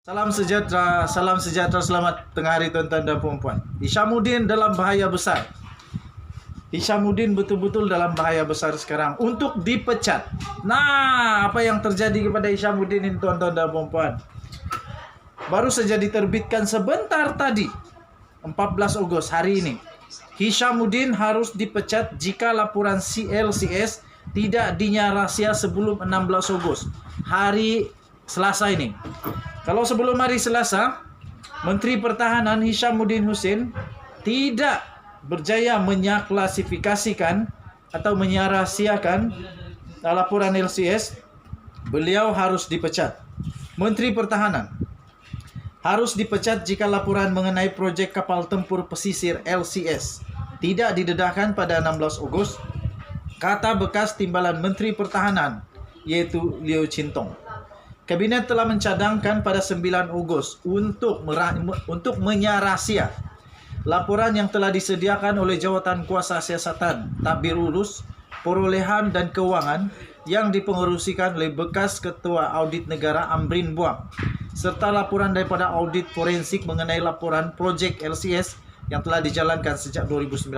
Salam sejahtera, selamat tengah hari tuan-tuan dan puan-puan. Hishamuddin dalam bahaya besar. Hishamuddin betul-betul dalam bahaya besar sekarang untuk dipecat. Nah, apa yang terjadi kepada Hishamuddin ini tuan-tuan dan puan-puan? Baru saja diterbitkan sebentar tadi, 14 Ogos hari ini. Hishamuddin harus dipecat jika laporan LCS tidak dinyarasia sebelum 16 Ogos, hari Selasa ini. Kalau sebelum hari Selasa, Menteri Pertahanan Hishamuddin Hussein tidak berjaya menyaklasifikasikan atau menyarahsiakan laporan LCS, beliau harus dipecat. Menteri Pertahanan harus dipecat jika laporan mengenai proyek kapal tempur pesisir LCS tidak didedahkan pada 16 Ogos, kata bekas timbalan Menteri Pertahanan, yaitu Liu Chintong. Kabinet telah mencadangkan pada 9 Ogos untuk menyarahsia laporan yang telah disediakan oleh Jawatan Kuasa Siasatan, Tadbir Urus, Perolehan dan Keuangan yang dipengerusikan oleh bekas Ketua Audit Negara Amrin Buang, serta laporan daripada audit forensik mengenai laporan projek LCS yang telah dijalankan sejak 2019.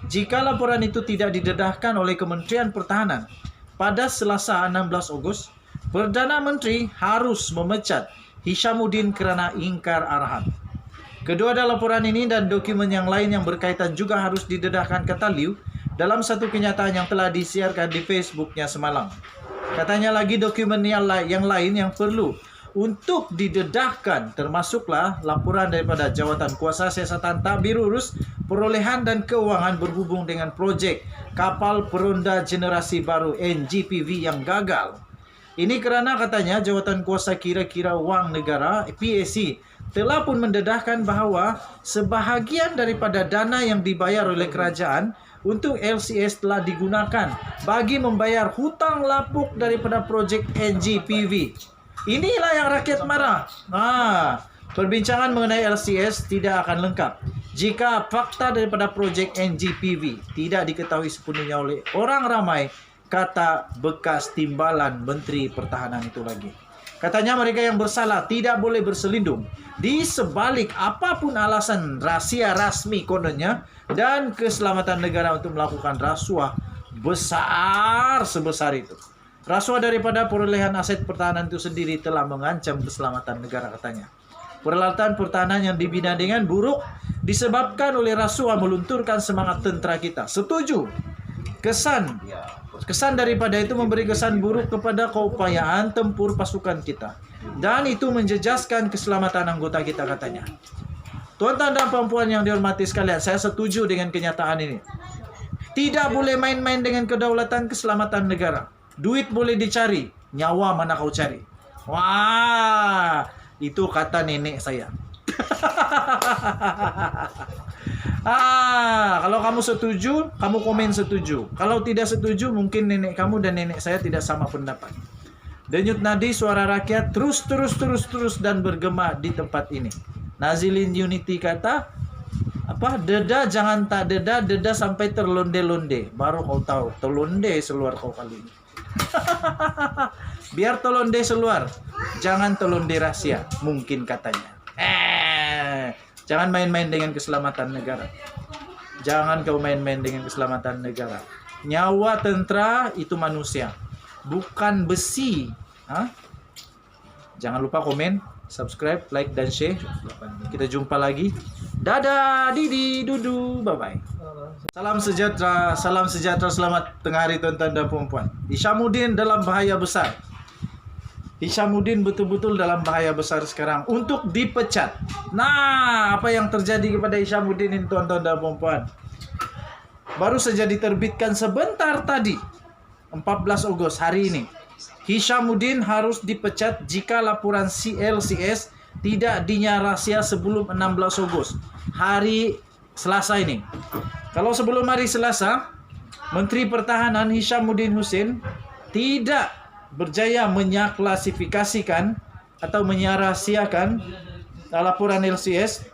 Jika laporan itu tidak didedahkan oleh Kementerian Pertahanan pada Selasa 16 Ogos, Perdana Menteri harus memecat Hishamuddin kerana ingkar arahan. Kedua laporan ini dan dokumen yang lain yang berkaitan juga harus didedahkan, kata Liu dalam satu kenyataan yang telah disiarkan di Facebooknya semalam. Katanya lagi dokumen yang lain yang perlu untuk didedahkan termasuklah laporan daripada Jawatan Kuasa Siasatan, Tadbir Urus, Perolehan dan Keuangan berhubung dengan projek kapal peronda generasi baru NGPV yang gagal. Ini kerana katanya Jawatan Kuasa Kira-kira Wang Negara PAC telah pun mendedahkan bahawa sebahagian daripada dana yang dibayar oleh kerajaan untuk LCS telah digunakan bagi membayar hutang lapuk daripada projek NGPV. Inilah yang rakyat marah. Perbincangan mengenai LCS tidak akan lengkap jika fakta daripada projek NGPV tidak diketahui sepenuhnya oleh orang ramai, kata bekas timbalan Menteri Pertahanan itu lagi. Katanya mereka yang bersalah tidak boleh berselindung di sebalik apapun alasan rahsia rasmi kononnya dan keselamatan negara untuk melakukan rasuah besar sebesar itu. Rasuah daripada perolehan aset pertahanan itu sendiri telah mengancam keselamatan negara, katanya. Peralatan pertahanan yang dibina dengan buruk disebabkan oleh rasuah melunturkan semangat tentera kita. Setuju. Kesan daripada itu memberi kesan buruk kepada keupayaan tempur pasukan kita. Dan itu menjejaskan keselamatan anggota kita, katanya. Tuan-tuan dan puan-puan yang dihormati sekalian, saya setuju dengan kenyataan ini. Tidak boleh main-main dengan kedaulatan keselamatan negara. Duit boleh dicari, nyawa mana kau cari. Wah, itu kata nenek saya. Kalau kamu setuju, kamu komen setuju. Kalau tidak setuju, mungkin nenek kamu dan nenek saya tidak sama pendapat. Denyut nadi suara rakyat terus dan bergema di tempat ini. Nazilin Unity kata, deda jangan tak deda sampai terlonde-londe. Baru kau tahu, terlonde seluar kau kali ini. Biar telonde seluar, jangan telonde rahasia, mungkin katanya. Jangan main-main dengan keselamatan negara. Jangan kau main-main dengan keselamatan negara. Nyawa tentera itu manusia, bukan besi. Jangan lupa komen, subscribe, like dan share. Kita jumpa lagi. Dadah, didi, dudu, bye-bye. Salam sejahtera, selamat tengah hari tuan-tuan dan puan-puan. Hishamuddin dalam bahaya besar. Hishamuddin betul-betul dalam bahaya besar sekarang untuk dipecat. Nah, apa yang terjadi kepada Hishamuddin ini tuan-tuan dan puan-puan? Baru saja diterbitkan sebentar tadi, 14 Ogos hari ini. Hishamuddin harus dipecat jika laporan LCS tidak dinyarasia sebelum 16 Ogos, hari Selasa ini. Kalau sebelum hari Selasa, Menteri Pertahanan Hishamuddin Hussein tidak berjaya menyaklasifikasikan atau menyarahsiakan laporan LCS,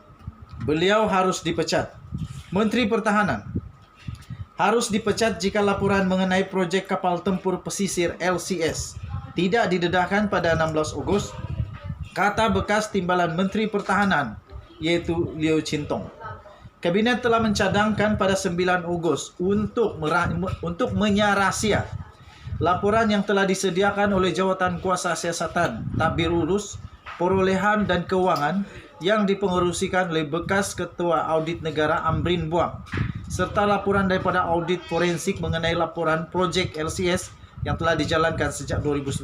beliau harus dipecat. Menteri Pertahanan harus dipecat jika laporan mengenai proyek kapal tempur pesisir LCS tidak didedahkan pada 16 Ogos, kata bekas timbalan Menteri Pertahanan, yaitu Liu Chintong. Kabinet telah mencadangkan pada 9 Ogos untuk menyarasia laporan yang telah disediakan oleh Jawatan Kuasa Siasatan, Tadbir Urus, Perolehan dan Keuangan yang dipengerusikan oleh bekas Ketua Audit Negara Amrin Buang, serta laporan daripada audit forensik mengenai laporan projek LCS yang telah dijalankan sejak 2019.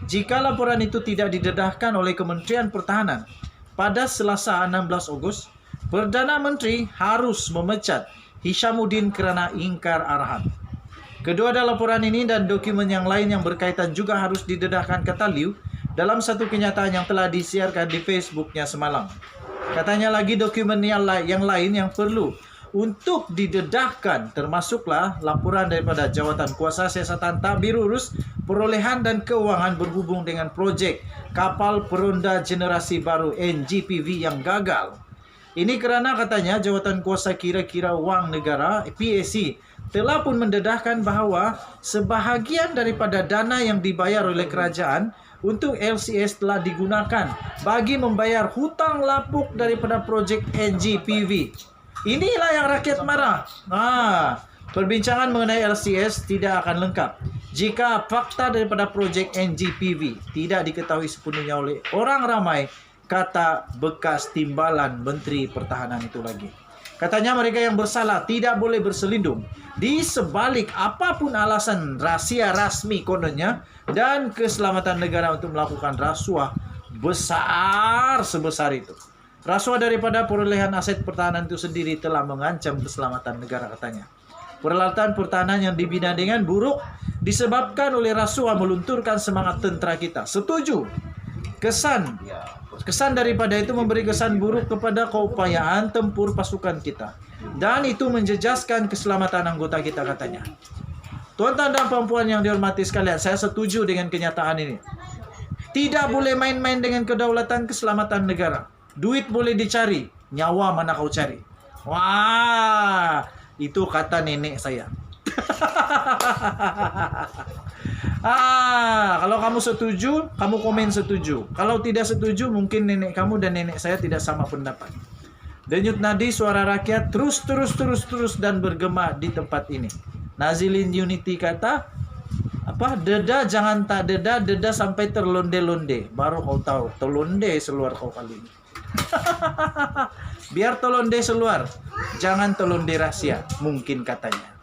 Jika laporan itu tidak didedahkan oleh Kementerian Pertahanan pada Selasa 16 Ogos, Perdana Menteri harus memecat Hishamuddin kerana ingkar arahan. Kedua laporan ini dan dokumen yang lain yang berkaitan juga harus didedahkan, kata Liu dalam satu kenyataan yang telah disiarkan di Facebooknya semalam. Katanya lagi dokumen yang lain yang perlu untuk didedahkan termasuklah laporan daripada Jawatan Kuasa Siasatan Tadbir Urus, Perolehan dan Keuangan berhubung dengan projek kapal peronda generasi baru NGPV yang gagal. Ini kerana katanya Jawatan Kuasa Kira-kira Wang Negara PAC telah pun mendedahkan bahawa sebahagian daripada dana yang dibayar oleh kerajaan untuk LCS telah digunakan bagi membayar hutang lapuk daripada projek NGPV. Inilah yang rakyat marah. Perbincangan mengenai LCS tidak akan lengkap jika fakta daripada projek NGPV tidak diketahui sepenuhnya oleh orang ramai, kata bekas timbalan Menteri Pertahanan itu lagi. Katanya mereka yang bersalah tidak boleh berselindung di sebalik apapun alasan rahsia rasmi kononnya dan keselamatan negara untuk melakukan rasuah besar sebesar itu. Rasuah daripada perolehan aset pertahanan itu sendiri telah mengancam keselamatan negara, katanya. Peralatan pertahanan yang dibina dengan buruk disebabkan oleh rasuah melunturkan semangat tentera kita. Setuju. Kesan daripada itu memberi kesan buruk kepada keupayaan tempur pasukan kita. Dan itu menjejaskan keselamatan anggota kita, katanya. Tuan-tuan dan puan-puan yang dihormati sekalian, saya setuju dengan kenyataan ini. Tidak boleh main-main dengan kedaulatan keselamatan negara. Duit boleh dicari, nyawa mana kau cari. Wah, itu kata nenek saya. Kalau kamu setuju, kamu komen setuju. Kalau tidak setuju, mungkin nenek kamu dan nenek saya tidak sama pendapat. Denyut nadi suara rakyat terus dan bergema di tempat ini. Nazilin Unity kata, deda jangan tak deda sampai terlonde-londe. Baru kau tahu, terlonde seluar kau kali ini. Biar terlonde seluar, jangan terlonde rahasia, mungkin katanya.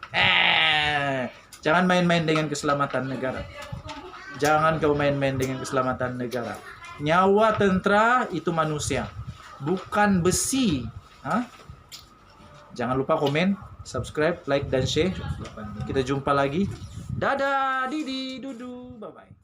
Jangan main-main dengan keselamatan negara. Jangan kau main-main dengan keselamatan negara. Nyawa tentera itu manusia, bukan besi. Jangan lupa komen, subscribe, like dan share. Kita jumpa lagi. Dadah, Didi, Dudu, bye-bye.